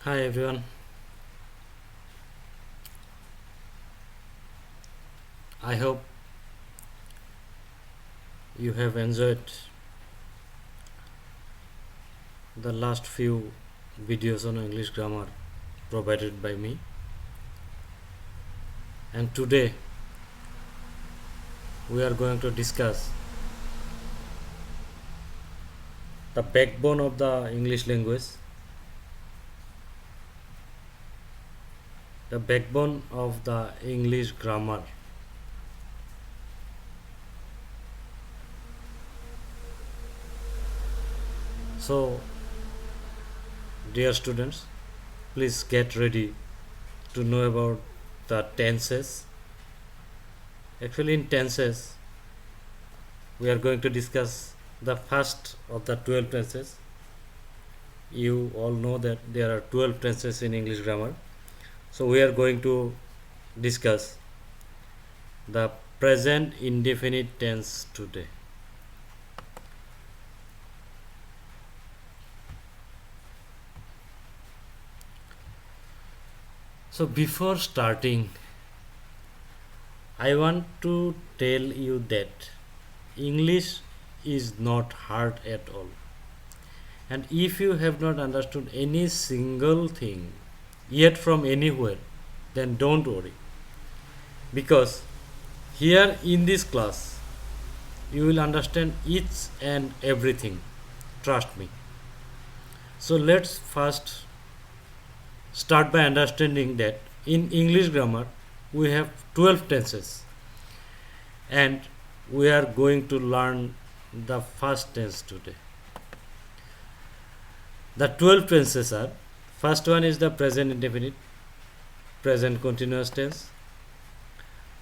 Hi everyone. I hope you have enjoyed the last few videos on English grammar provided by me. And today we are going to discuss the backbone of the English language, the backbone of the English grammar. So, dear students, please get ready to know about the tenses. Actually, in tenses, we are going to discuss the first of the 12 tenses. You all know that there are 12 tenses in English grammar. So we are going to discuss the present indefinite tense today. So before starting, I want to tell you that English is not hard at all. And if you have not understood any single thing yet from anywhere, then don't worry. Because here in this class, you will understand each and everything. Trust me. So let's first start by understanding that in English grammar we have 12 tenses and we are going to learn the first tense today. The 12 tenses are: first one is the present indefinite, present continuous tense,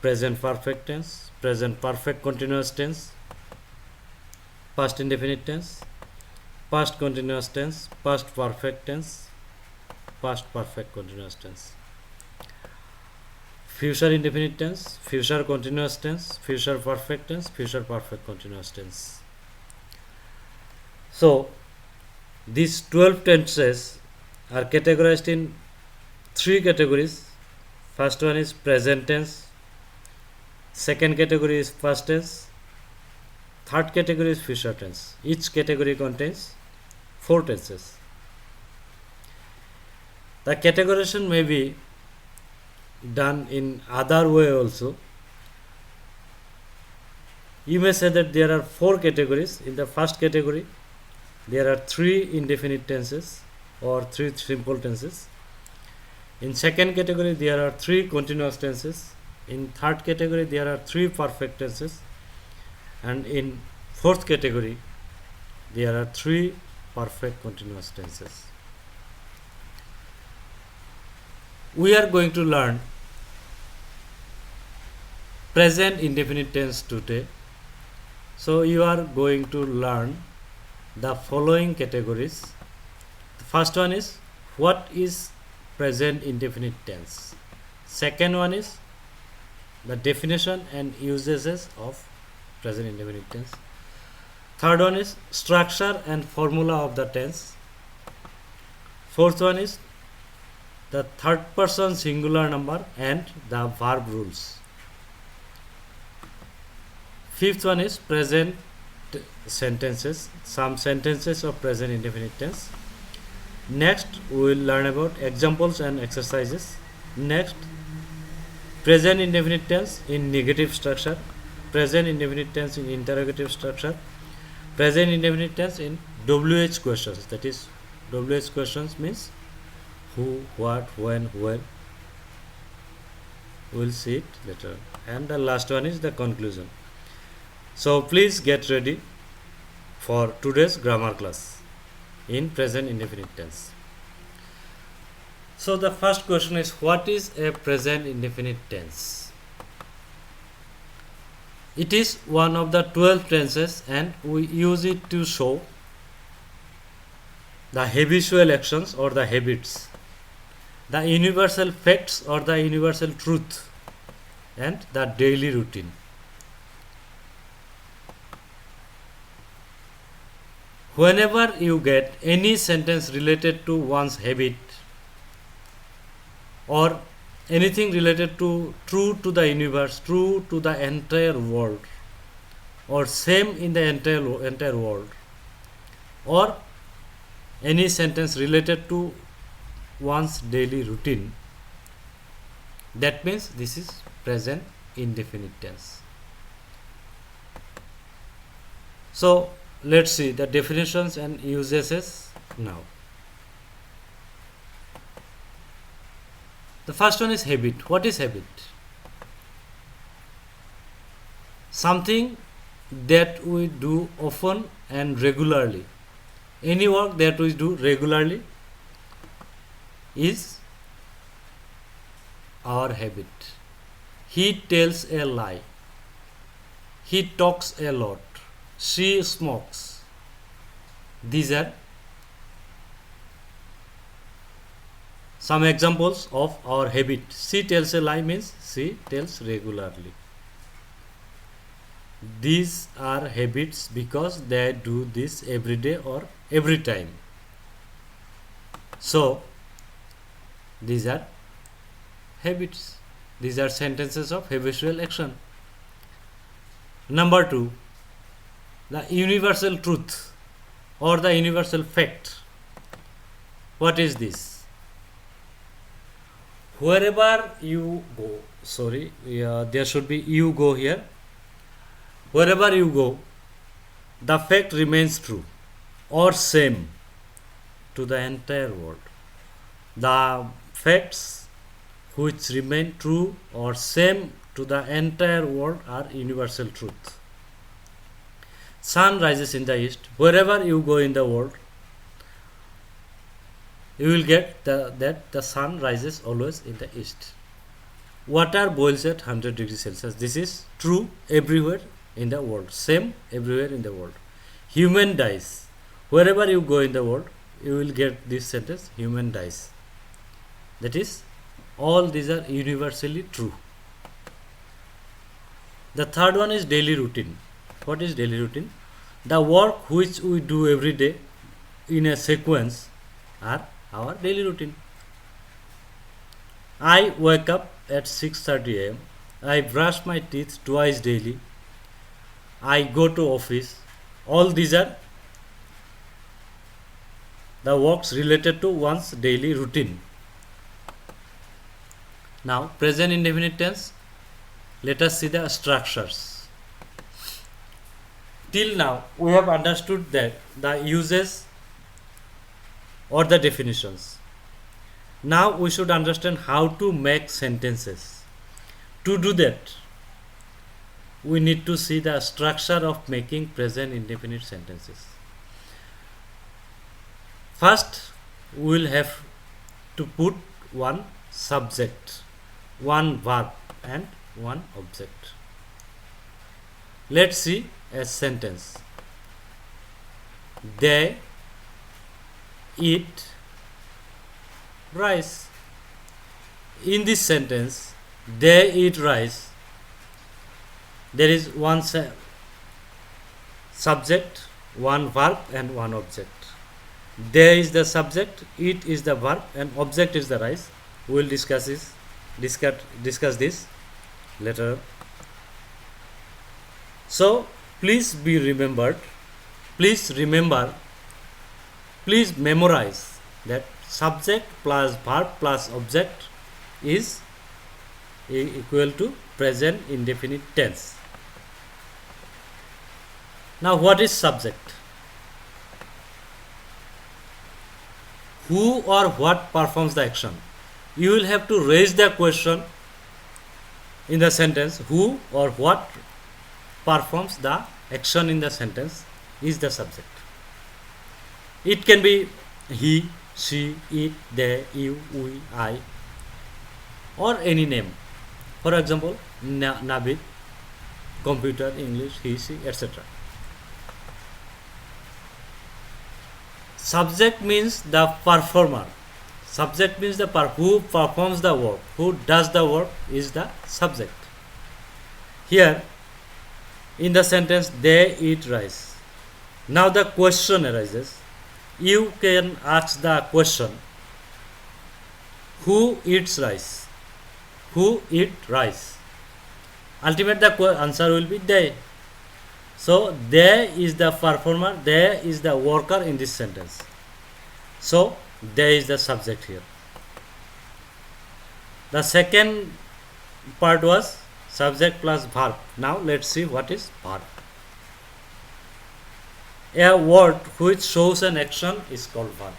present perfect tense, present perfect continuous tense, past indefinite tense, past continuous tense, past perfect tense, past perfect continuous tense, future indefinite tense, future continuous tense, future perfect tense, future perfect continuous tense. So these 12 tenses are categorized in three categories. First one is present tense, second category is past tense, third category is future tense. Each category contains four tenses. The categorization may be done in other way also. You may say that there are four categories. In the first category, there are three indefinite tenses or three simple tenses. In second category, there are three continuous tenses. In third category, there are three perfect tenses. And in fourth category, there are three perfect continuous tenses. We are going to learn present indefinite tense today. So you are going to learn the following categories. The first one is what is present indefinite tense. Second one is the definition and usages of present indefinite tense. Third one is structure and formula of the tense. Fourth one is the third person singular number and the verb rules. Fifth one is present sentences, some sentences of present indefinite tense. Next, we will learn about examples and exercises. Next, present indefinite tense in negative structure, present indefinite tense in interrogative structure, present indefinite tense in WH questions. That is, WH questions means who, what, when, where. We will see it later. And the last one is the conclusion. So please get ready for today's grammar class in present indefinite tense. So the first question is, what is a present indefinite tense? It is one of the 12 tenses and we use it to show the habitual actions or the habits, the universal facts or the universal truth, and the daily routine. Whenever you get any sentence related to one's habit, or anything related to true to the universe, true to the entire world, or same in the entire world, or any sentence related to one's daily routine, that means this is present indefinite tense. So let's see the definitions and usages now. The first one is habit. What is habit? Something that we do often and regularly. Any work that we do regularly is our habit. He tells a lie. He talks a lot. She smokes. These are some examples of our habit. She tells a lie means she tells regularly. These are habits because they do this every day or every time. So these are habits. These are sentences of habitual action. Number 2, the universal truth or the universal fact. What is this? Wherever you go, there should be you go here. Wherever you go, the fact remains true or same to the entire world. The facts which remain true or same to the entire world are universal truth. Sun rises in the east. Wherever you go in the world, you will get that the sun rises always in the east. Water boils at 100 degrees Celsius. This is true everywhere in the world. Same everywhere in the world. Human dies. Wherever you go in the world, you will get this sentence, human dies. That is, all these are universally true. The third one is daily routine. What is daily routine? The work which we do every day in a sequence are our daily routine. I wake up at 6:30 am. I brush my teeth twice daily. I go to office. All these are the works related to one's daily routine. Now, present indefinite tense. Let us see the structures. Till now, we have understood that the uses or the definitions. Now, we should understand how to make sentences. To do that, we need to see the structure of making present indefinite sentences. First, we will have to put one subject, one verb and one object. Let's see a sentence. They eat rice. In this sentence, they eat rice, there is one subject, one verb and one object. They is the subject, eat is the verb and object is the rice. We will discuss this later. So please memorize that subject plus verb plus object is equal to present indefinite tense. Now, what is subject? Who or what performs the action? You will have to raise the question in the sentence. Who or what performs the action in the sentence is the subject. It can be he, she, it, they, you, we, I, or any name. For example, Navid, computer, English, he, she, etc. Subject means the performer. Subject means who performs the work, who does the work is the subject. Here, in the sentence, they eat rice. Now the question arises. You can ask the question, Who eats rice? Who eat rice? Ultimate the answer will be they. So they is the performer, they is the worker in this sentence. So they is the subject here. The second part was subject plus verb. Now let's see what is verb. A word which shows an action is called verb.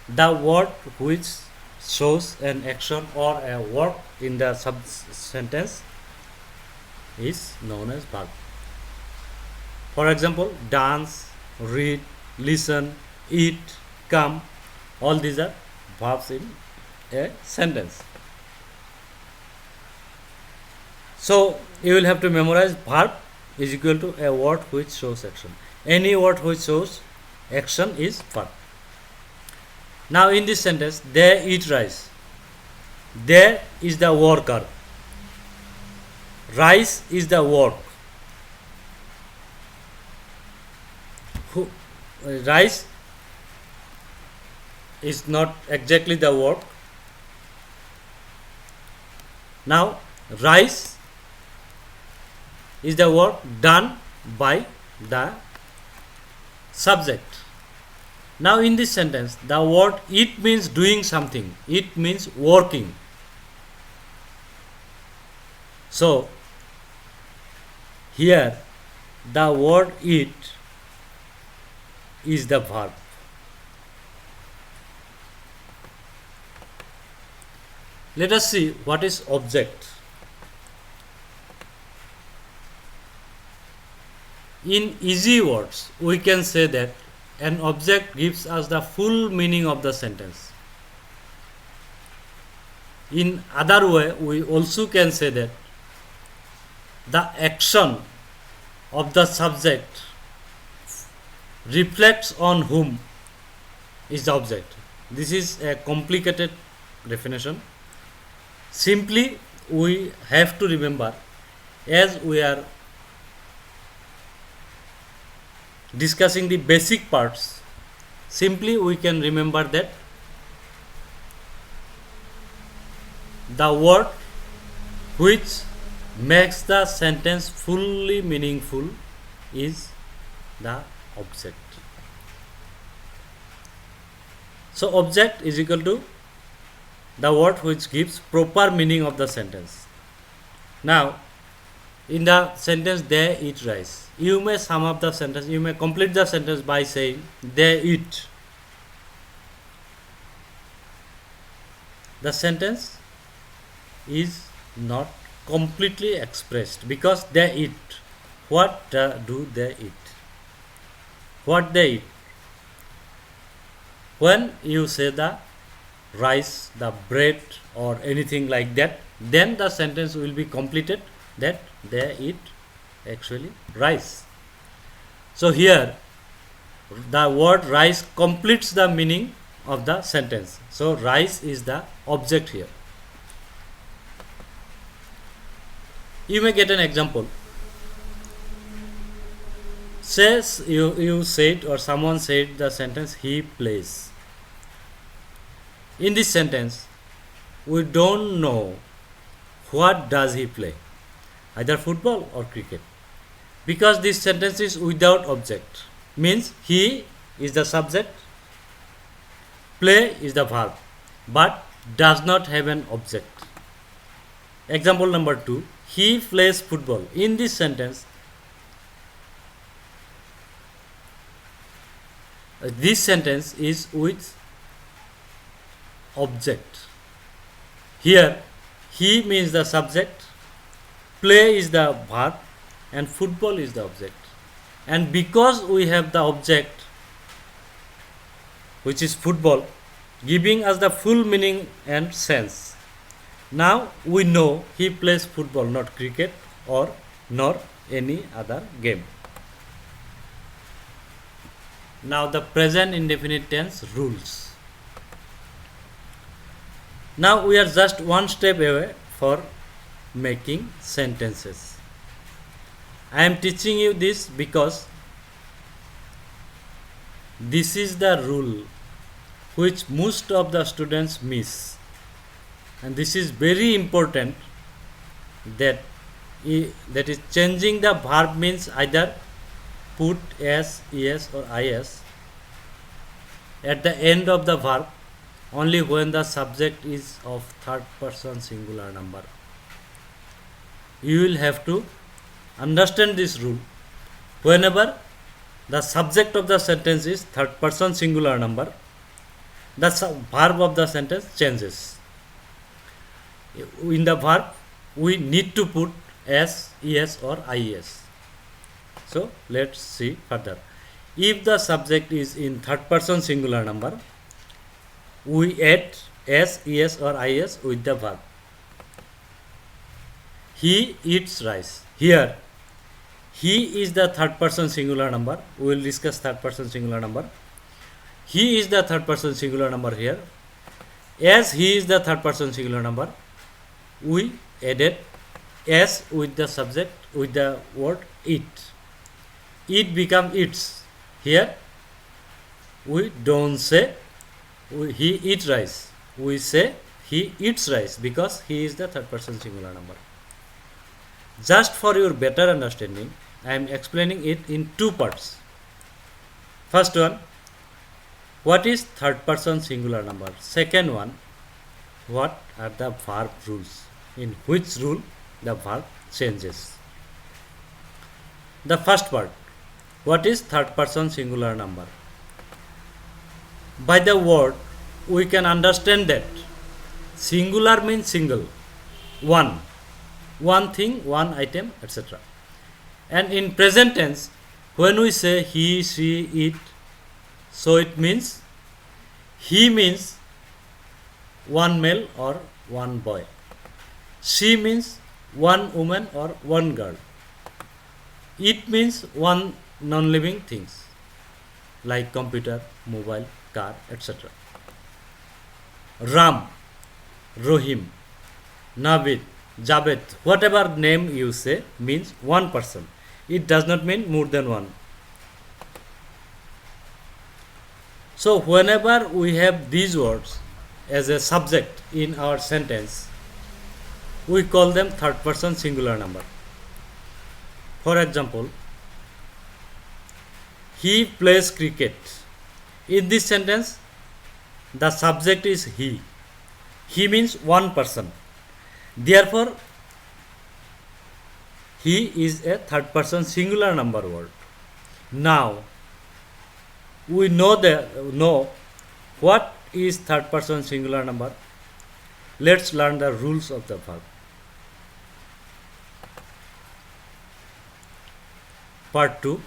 The word which shows an action or a verb in the sentence is known as verb. For example, dance, read, listen, eat, come, all these are verbs in a sentence. So you will have to memorize verb is equal to a word which shows action. Any word which shows action is verb. Now in this sentence, they eat rice. They is the worker. Rice is the work. Rice is not exactly the work. Now rice is the work done by the subject. Now in this sentence, the word it means doing something. It means working. So here the word it is the verb. Let us see what is object. In easy words, we can say that an object gives us the full meaning of the sentence. In other way, we also can say that the action of the subject reflects on whom is the object. This is a complicated definition. Simply, we have to remember, as we are discussing the basic parts, simply we can remember that the word which makes the sentence fully meaningful is the object. So object is equal to the word which gives proper meaning of the sentence. Now in the sentence they eat rice, you may sum up the sentence, you may complete the sentence by saying they eat. The sentence is not completely expressed because they eat. What do they eat? What they eat? When you say the rice, the bread or anything like that, then the sentence will be completed that they eat actually rice. So here the word rice completes the meaning of the sentence. So rice is the object here. You may get an example. Says you said or someone said the sentence he plays. In this sentence we don't know what does he play, either football or cricket, because this sentence is without object, means he is the subject, play is the verb, but does not have an object. Example number 2, he plays football. In this sentence, this sentence is with object. Here he means the subject, play is the verb, and football is the object. And because we have the object which is football giving us the full meaning and sense, now we know he plays football, not cricket or nor any other game. Now the present indefinite tense rules. Now we are just one step away for making sentences. I am teaching you this because this is the rule which most of the students miss. and this is very important, that that is changing the verb means either put s, es or is at the end of the verb only when the subject is of third person singular number. You will have to understand this rule. Whenever the subject of the sentence is third person singular number, the verb of the sentence changes. In the verb, we need to put s, es or is. So let's see further. If the subject is in third person singular number, we add s, es or is with the verb. He eats rice. Here, he is the third person singular number. We will discuss third person singular number. He is the third person singular number here. As he is the third person singular number, we added s with the subject with the word eat. It become eats. Here, we don't say he eats rice. We say he eats rice because he is the third person singular number. Just for your better understanding, I am explaining it in two parts. First one, what is third person singular number? Second one, what are the verb rules? In which rule the verb changes? The first part, what is third person singular number? By the word, we can understand that singular means single, one thing, one item, etc. And in present tense, when we say he, she, it, so it means he means one male or one boy. She means one woman or one girl. It means one non-living things like computer, mobile, car, etc. Ram, Rohim, Navid, Javed, whatever name you say means one person. It does not mean more than one. So whenever we have these words as a subject in our sentence, we call them third person singular number. For example, he plays cricket. In this sentence, the subject is he. He means one person. Therefore, he is a third person singular number word. Now, we know what is third person singular number. Let's learn the rules of the verb. Part 2,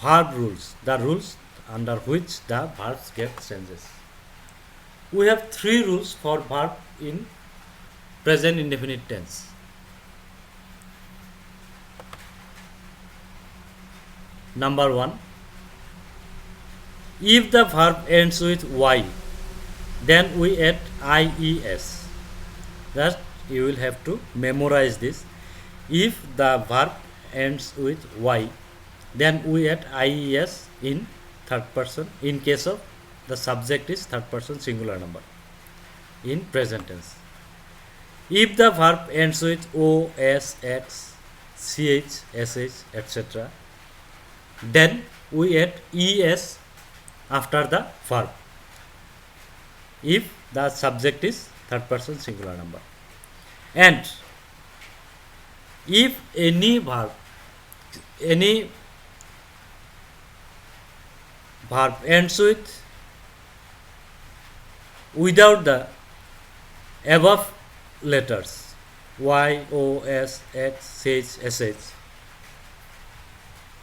verb rules, the rules under which the verbs get changes. We have 3 rules for verb in present indefinite tense. Number 1, if the verb ends with y, then we add ies. That you will have to memorize this. If the verb ends with y, then we add ies in third person in case of the subject is third person singular number in present tense. If the verb ends with o, s, x, ch, sh, etc., then we add es after the verb if the subject is third person singular number. And if any verb ends with without the above letters y, o, s, x, ch, sh,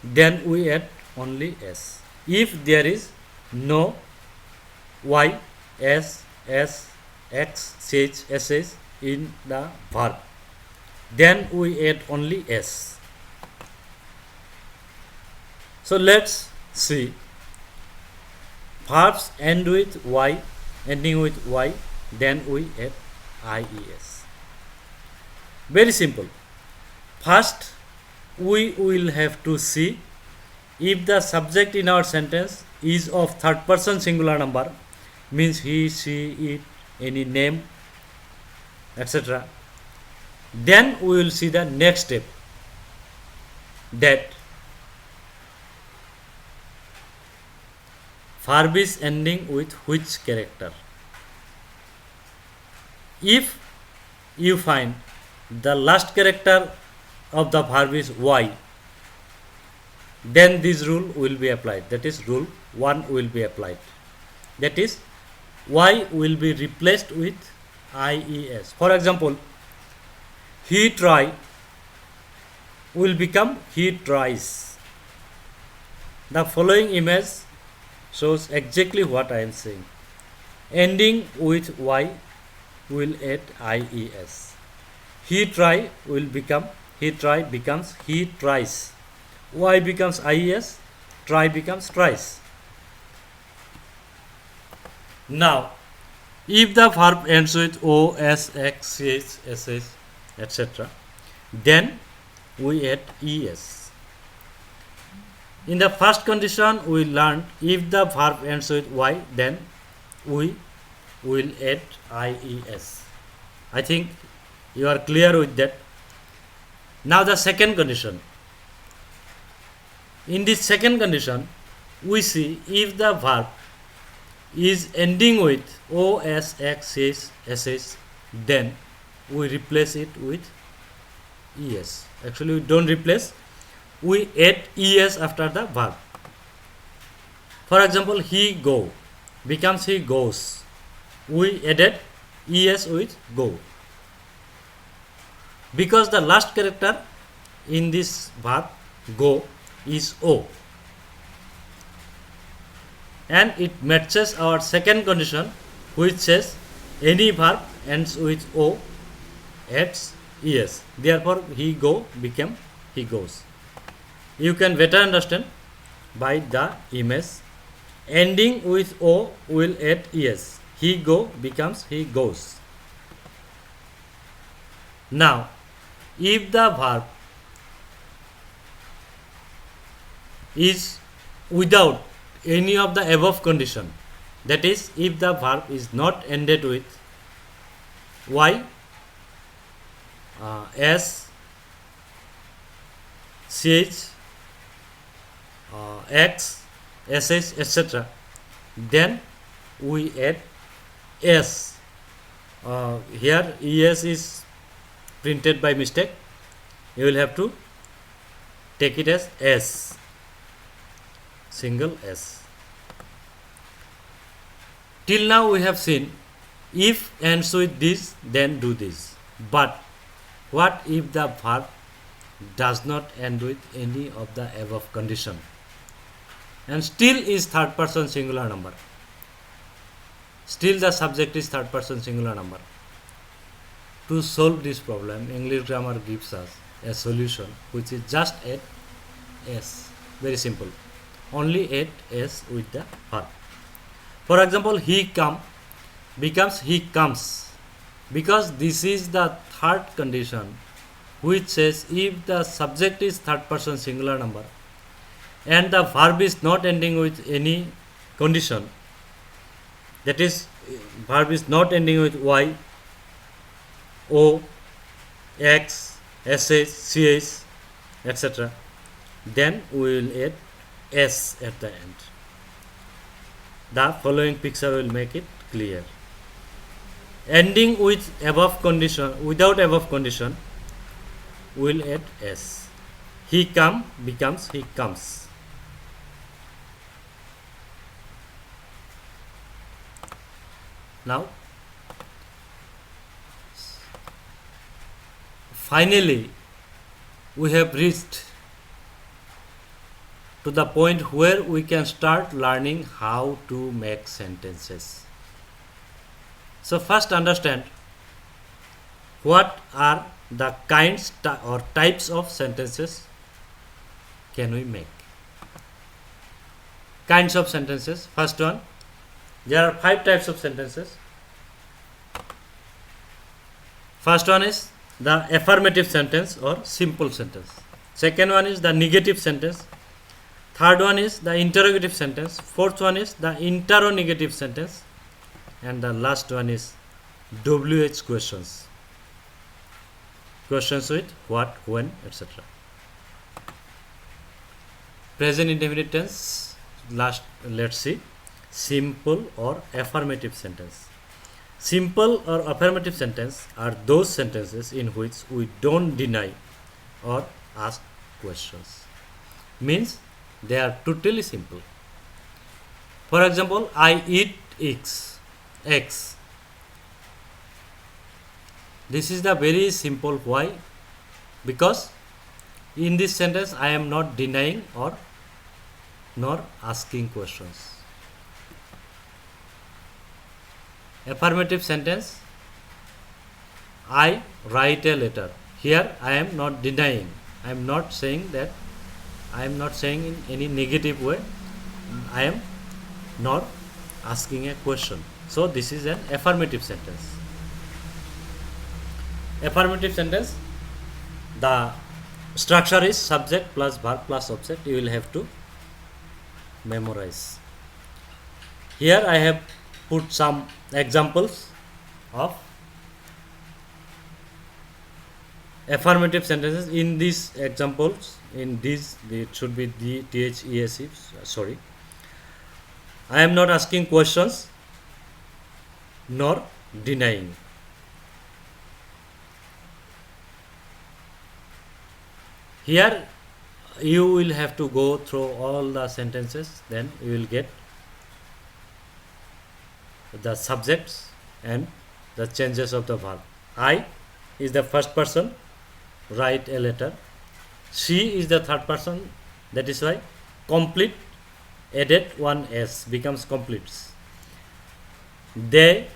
then we add only s. If there is no y, s, x, ch, sh in the verb, then we add only s. So let's see. Verbs end with y, ending with y, then we add ies. Very simple. First, we will have to see if the subject in our sentence is of third person singular number, means he, she, it, any name, etc. Then we will see the next step, that verb is ending with which character. If you find the last character of the verb is y, then this rule will be applied. That is, rule 1 will be applied. That is, y will be replaced with ies. For example, he try will become he tries. The following image shows exactly what I am saying. Ending with y will add ies. He try will become he try becomes he tries. Y becomes ies, try becomes tries. Now, if the verb ends with o, s, x, ch, sh, etc., then we add es. In the first condition, we learned if the verb ends with y, then we will add ies. I think you are clear with that. Now the second condition. In this second condition, we see if the verb is ending with o, s, x, sh, then we replace it with es. Actually, we don't replace, we add es after the verb. For example, he go becomes he goes. We added es with go. Because the last character in this verb go is o, and it matches our second condition, which says any verb ends with o adds es. Therefore, he go became he goes. You can better understand by the image. Ending with o will add es. He go becomes he goes. Now, if the verb is without any of the above condition, that is, if the verb is not ended with y, s, ch, x, sh, etc., then we add s. Here es is printed by mistake. You will have to take it as s, single s. Till now we have seen if ends with this, then do this. But what if the verb does not end with any of the above condition and still is third person singular number? Still the subject is third person singular number. To solve this problem, English grammar gives us a solution, which is just add s. Very simple. Only add s with the verb. For example, he come becomes he comes, because this is the third condition, which says if the subject is third person singular number and the verb is not ending with any condition, that is, verb is not ending with y, o, x, sh, ch, etc., then we will add s at the end. The following picture will make it clear. Ending with above condition, without above condition, we will add s. He come becomes he comes. Now, finally, we have reached to the point where we can start learning how to make sentences. So first understand what are the kinds or types of sentences can we make. Kinds of sentences. First one, there are 5 types of sentences. First one is the affirmative sentence or simple sentence. Second one is the negative sentence. Third one is the interrogative sentence. Fourth one is the interrogative sentence. And the last one is WH questions. questions with what, when, etc. Present indefinite tense, last, let's see, simple or affirmative sentence. Simple or affirmative sentence are those sentences in which we don't deny or ask questions. Means they are totally simple. For example, I eat eggs. This is the very simple. Why? Because in this sentence I am not denying or nor asking questions. Affirmative sentence, I write a letter. Here I am not denying. I am not saying that. I am not saying in any negative way. I am not asking a question. So this is an affirmative sentence. Affirmative sentence, the structure is subject plus verb plus object. You will have to memorize. Here I have put some examples of affirmative sentences. In these examples, in these, it should be the THESE, sorry. I am not asking questions nor denying. Here you will have to go through all the sentences, then you will get the subjects and the changes of the verb. I is the first person, write a letter. She is the third person, that is why complete added one s becomes completes. They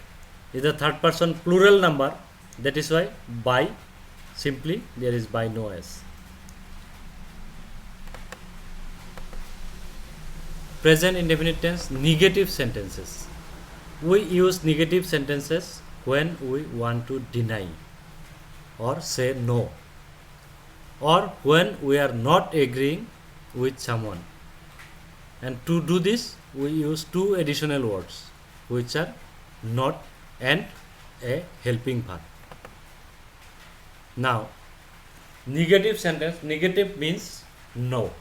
is the third person plural number, that is why by, simply there is by, no s. Present indefinite tense, negative sentences. We use negative sentences when we want to deny or say no, or when we are not agreeing with someone. And to do this, we use two additional words, which are not and a helping verb. Now, negative sentence, negative means no.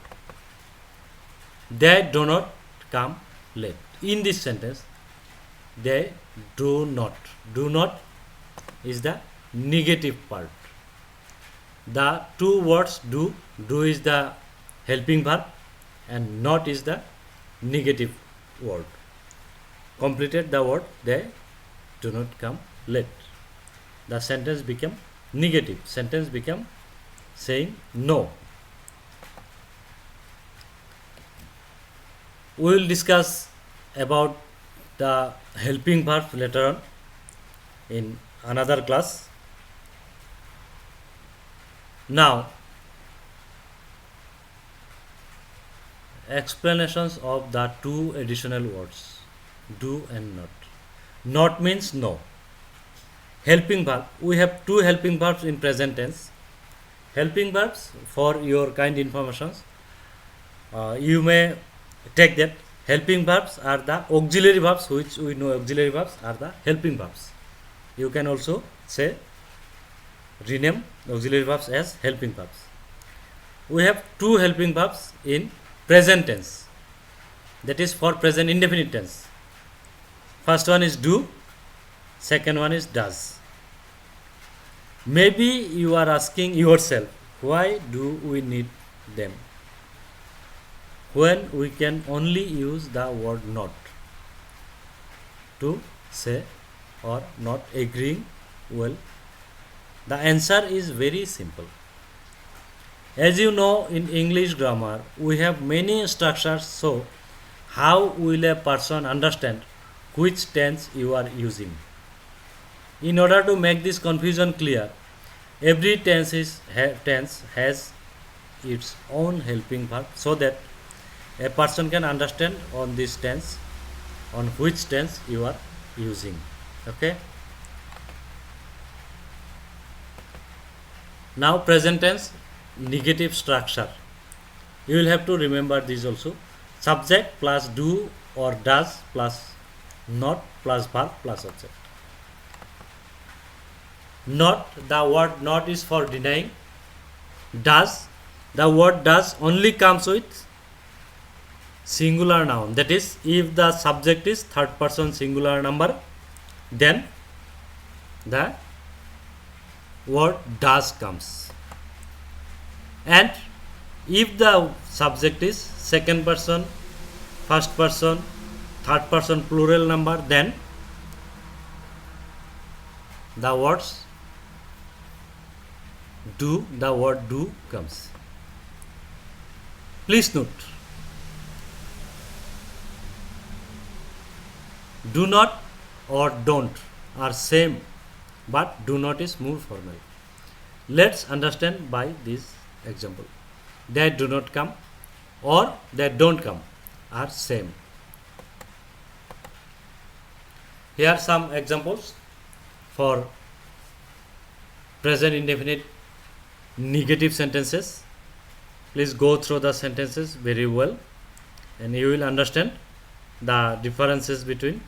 They do not come late. In this sentence, they do not. Do not is the negative part. The two words do is the helping verb and not is the negative word. Completed the word, they do not come late. The sentence become negative. Sentence become saying no. We will discuss about the helping verb later on in another class. Now, explanations of the two additional words, do and not. Not means no. Helping verb, we have two helping verbs in present tense. Helping verbs, for your kind informations, you may take that helping verbs are the auxiliary verbs, which we know auxiliary verbs are the helping verbs. You can also say, rename auxiliary verbs as helping verbs. We have two helping verbs in present tense, that is for present indefinite tense. First one is do, second one is does. Maybe you are asking yourself, why do we need them when we can only use the word not to say or not agreeing? Well, the answer is very simple. As you know, in English grammar, we have many structures, so how will a person understand which tense you are using? In order to make this confusion clear, every tense has its own helping verb, so that a person can understand on this tense, on which tense you are using. Okay. Now present tense, negative structure. You will have to remember this also. Subject plus do or does plus not plus verb plus object. Not, the word not is for denying. Does, the word does only comes with singular noun. That is, if the subject is third person singular number, then the word does comes. And if the subject is second person, first person, third person plural number, then the words do, the word do comes. Please note, do not or don't are same, but do not is more formal. Let's understand by this example. They do not come or they don't come are same. Here are some examples for present indefinite negative sentences. Please go through the sentences very well and you will understand the differences between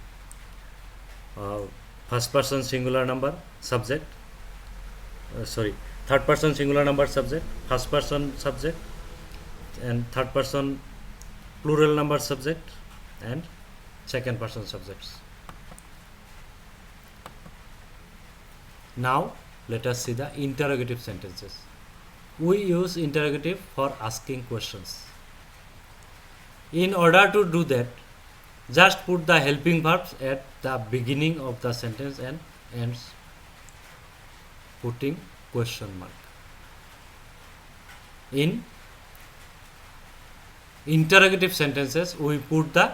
first person singular number subject, third person singular number subject, first person subject, and third person plural number subject, and second person subjects. Now let us see the interrogative sentences. We use interrogative for asking questions. In order to do that, just put the helping verbs at the beginning of the sentence and ends putting question mark. In interrogative sentences, we put the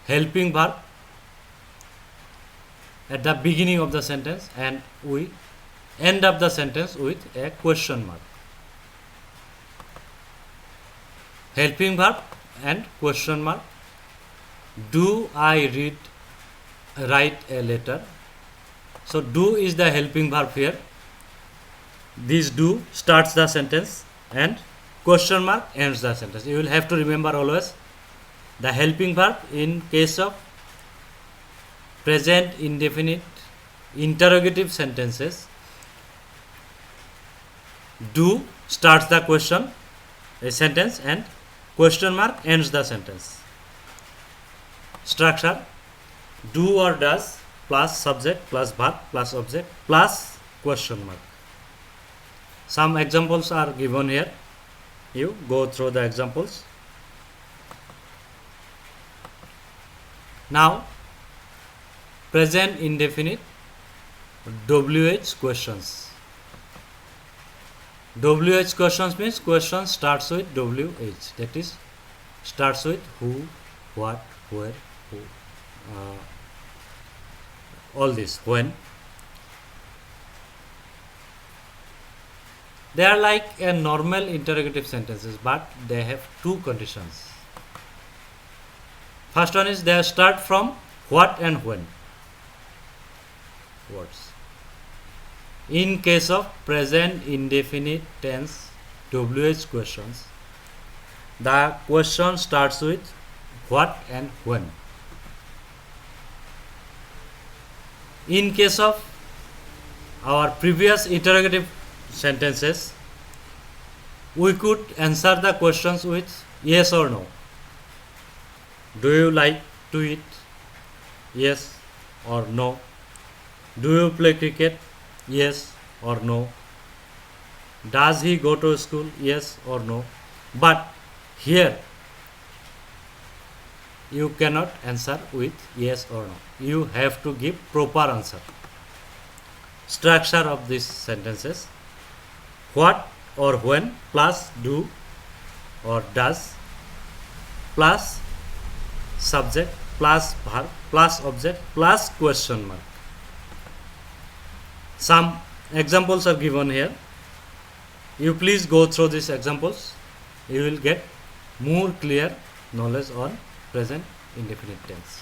helping verb at the beginning of the sentence and we end up the sentence with a question mark. Helping verb and question mark. Do I write a letter? So do is the helping verb here. This do starts the sentence and question mark ends the sentence. You will have to remember always the helping verb in case of present indefinite interrogative sentences. Do starts the question, a sentence, and question mark ends the sentence. Structure: do or does plus subject plus verb plus object plus question mark. Some examples are given here. You go through the examples. Now, present indefinite WH questions. WH questions means question starts with WH. That is, starts with who, what, where, who, all this, when. They are like a normal interrogative sentences, but they have two conditions. First one is they start from what and when words. In case of present indefinite tense WH questions, the question starts with what and when. In case of our previous interrogative sentences, we could answer the questions with yes or no. Do you like to eat? Yes or no. Do you play cricket? Yes or no. Does he go to school? Yes or no. But here you cannot answer with yes or no. You have to give proper answer. Structure of these sentences: what or when plus do or does plus subject plus verb plus object plus question mark. Some examples are given here. You please go through these examples. You will get more clear knowledge on present indefinite tense.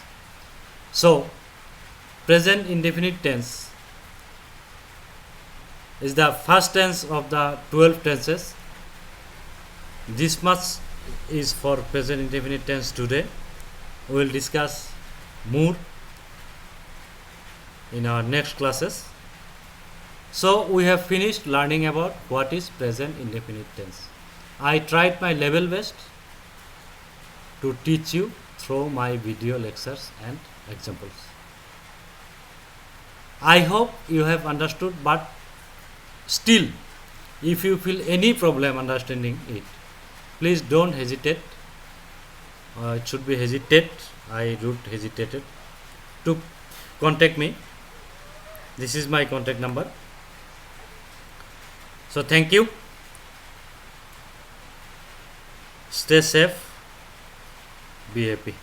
So, present indefinite tense is the first tense of the 12 tenses. This much is for present indefinite tense today. We will discuss more in our next classes. So we have finished learning about what is present indefinite tense. I tried my level best to teach you through my video lectures and examples. I hope you have understood, but still, if you feel any problem understanding it, please don't hesitate. It should be hesitate. I wrote hesitated to contact me. This is my contact number. So thank you. Stay safe. Be happy.